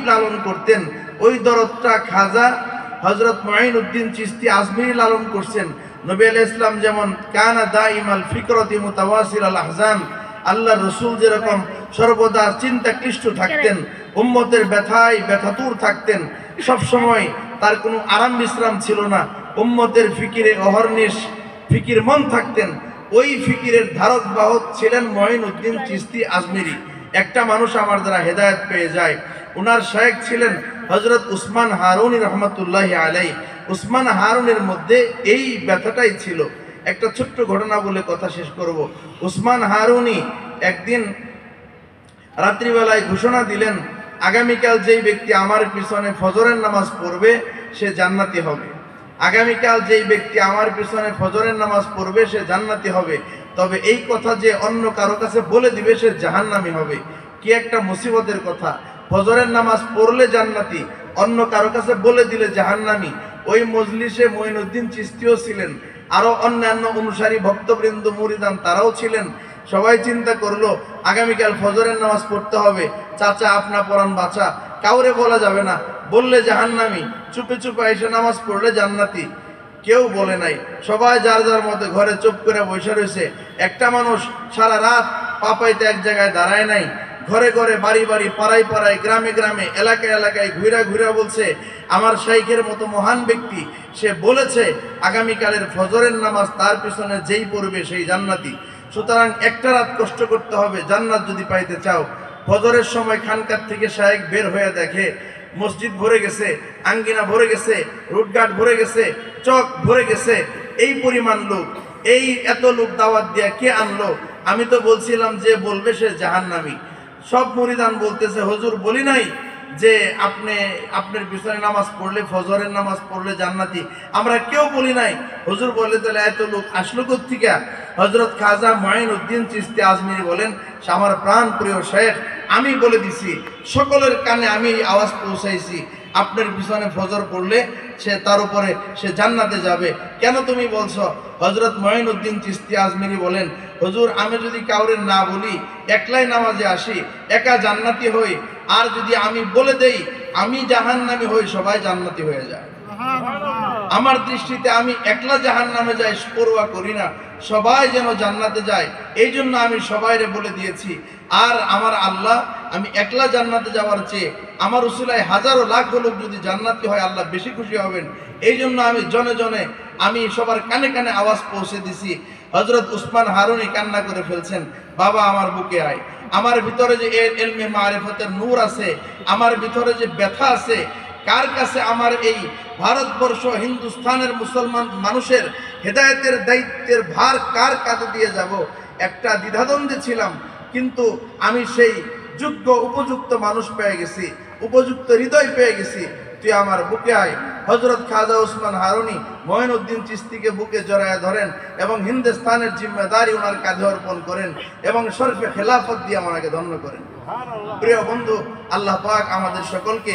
লালন করতেন, ওই দরদটা খাজা হযরত মুঈনুদ্দিন চিশতি আজমিরি লালন করছেন। নবী আলাইহিস সালাম যেমন কানা দাইমাল ফিকরতি মুতাওয়াসিল আল আহজান, আল্লাহর রাসূল যেরকম সর্বদা চিন্তাক্লিষ্ট থাকতেন, উম্মতের ব্যথায় ব্যথাতুর থাকতেন, সব সময় তার কোনো আরাম বিশ্রাম ছিল না, উম্মতের ফিকিরে অহর্নিশ ফিকির মন থাকতেন। ওই ফিকিরের ধারক বাহক ছিলেন মুঈনুদ্দিন চিশতি আজমিরি। একটা মানুষ আমার দ্বারা হেদায়েত পেয়ে যায়, ওনার শায়েখ ছিলেন হযরত উসমান হারুনী রহমতুল্লাহি আলাইহি। উসমান হারুনের মধ্যে এই ব্যথাটাই ছিল। একটা ছোট্ট ঘটনা বলে কথা শেষ করব। উসমান হারুনী একদিন রাত্রিবেলায় ঘোষণা দিলেন, আগামীকাল যেই ব্যক্তি আমার পিছনে ফজরের নামাজ পড়বে সে জান্নাতি হবে। আগামীকাল যেই ব্যক্তি আমার পিছনে ফজরের নামাজ পড়বে সে জান্নাতি হবে, তবে এই কথা যে অন্য কারো কাছে বলে দিবে সে জাহান্নামী হবে। কি একটা মুসিবতের কথা! ফজরের নামাজ পড়লে জান্নাতি, অন্য কারো কাছে বলে দিলে জাহান্নামী। ওই মজলিসে মুঈনুদ্দিন চিশতিও ছিলেন, আরো অন্যান্য অনুসারী ভক্তবৃন্দ মুরিদান তারাও ছিলেন। সবাই চিন্তা করলো আগামীকাল ফজরের নামাজ পড়তে হবে, চাচা আপনা পরাণ বাঁচা, কাউরে বলা যাবে না, বললে জাহান্নামী, চুপে চুপে এসে নামাজ পড়লে জান্নাতি। কেউ বলে নাই, সবাই যার যার মতো ঘরে চুপ করে বসে রয়েছে। একটা মানুষ সারা রাত পাপাইতে এক জায়গায় দাঁড়ায় নাই, ঘরে ঘরে বাড়ি বাড়ি পাড়ায় পাড়ায় গ্রামে গ্রামে এলাকায় এলাকায় ঘুরা ঘুরা বলছে, আমার শাইখের মতো মহান ব্যক্তি সে বলেছে আগামীকালের ফজরের নামাজ তার পিছনে যেই পড়বে সেই জান্নাতি। সুতরাং একটা রাত কষ্ট করতে হবে জান্নাত যদি পাইতে চাও। ফজরের সময় খানকার থেকে শায়েখ বের হয়ে দেখে মসজিদ ভরে গেছে, আঙ্গিনা ভরে গেছে, রুটঘাট ভরে গেছে, চক ভরে গেছে, এই পরিমাণ লোক, এই এত লোক দাওয়াত দিয়া কে আনলো? আমি তো বলছিলাম যে বলবে সে জাহান্নামী। সব মুরিদান বলতেছে, হুজুর বলি নাই যে আপনার পিছনে নামাজ পড়লে ফজরের নামাজ পড়লে জান্নাতি? আমরা কেউ বলি নাই। হুজুর বলে তাহলে এত লোক আসলো কোত্থেকে? হযরত খাজা মুঈনুদ্দিন চিশতি আজমিরি বলেন, আমার প্রাণ প্রিয় শেখ, আমি বলে দিছি, সকলের কানে আমি আওয়াজ পৌঁছাইছি, আপনার পিছনে ফজর পড়লে সে তার উপরে সে জান্নাতে যাবে। কেন তুমি বলছো? হযরত মুঈনুদ্দিন চিশতি আজমিরি বলেন, হুজুর আমি যদি কাউরে না বলি, একলাই নামাজে আসি, একা জান্নাতি হই, আর যদি আমি বলে দেই আমি জাহান্নামী হই, সবাই জান্নাতি হয়ে যায়। আমার দৃষ্টিতে আমি একলা জাহান্নামে যাই পরোয়া করি না, সবাই যেন জান্নাতে যায়, এই জন্য আমি সবাইরে বলে দিয়েছি। আর আমার আল্লাহ, আমি একলা জান্নাতে যাওয়ার চেয়ে আমার উসিলায় হাজারো লাখ লোক যদি জান্নাতি হয় আল্লাহ বেশি খুশি হবেন। এই জন্য আমি জনে জনে আমি সবার কানে কানে আওয়াজ পৌঁছে দিছি। হযরত উসমান হারুনী কান্না করে ফেলছেন, বাবা আমার বুকে আয়, আমার ভিতরে যে ইলমে মারিফতের নূর আছে, আমার ভিতরে যে ব্যথা আছে, কার কাছে আমার এই ভারতবর্ষ হিন্দুস্তানের মুসলমান মানুষের হেদায়েতের দায়িত্বের ভার কার কাঁধে দিয়ে যাব? একটা দ্বিধাদ্বন্দ্বে ছিলাম, কিন্তু আমি সেই যোগ্য উপযুক্ত মানুষ পেয়ে গেছি, উপযুক্ত হৃদয় পেয়ে গেছি, তুই আমার বুকে আয়। হযরত খাজা উসমান হারুনী মুঈনুদ্দিন চিশতিকে বুকে জড়ায় ধরেন এবং হিন্দুস্তানের জিম্মেদারি ওনার কাঁধে অর্পণ করেন এবং শরফে খেলাফত দিয়ে ওনাকে ধন্য করেন। প্রিয় বন্ধু, আল্লাহ পাক আমাদের সকলকে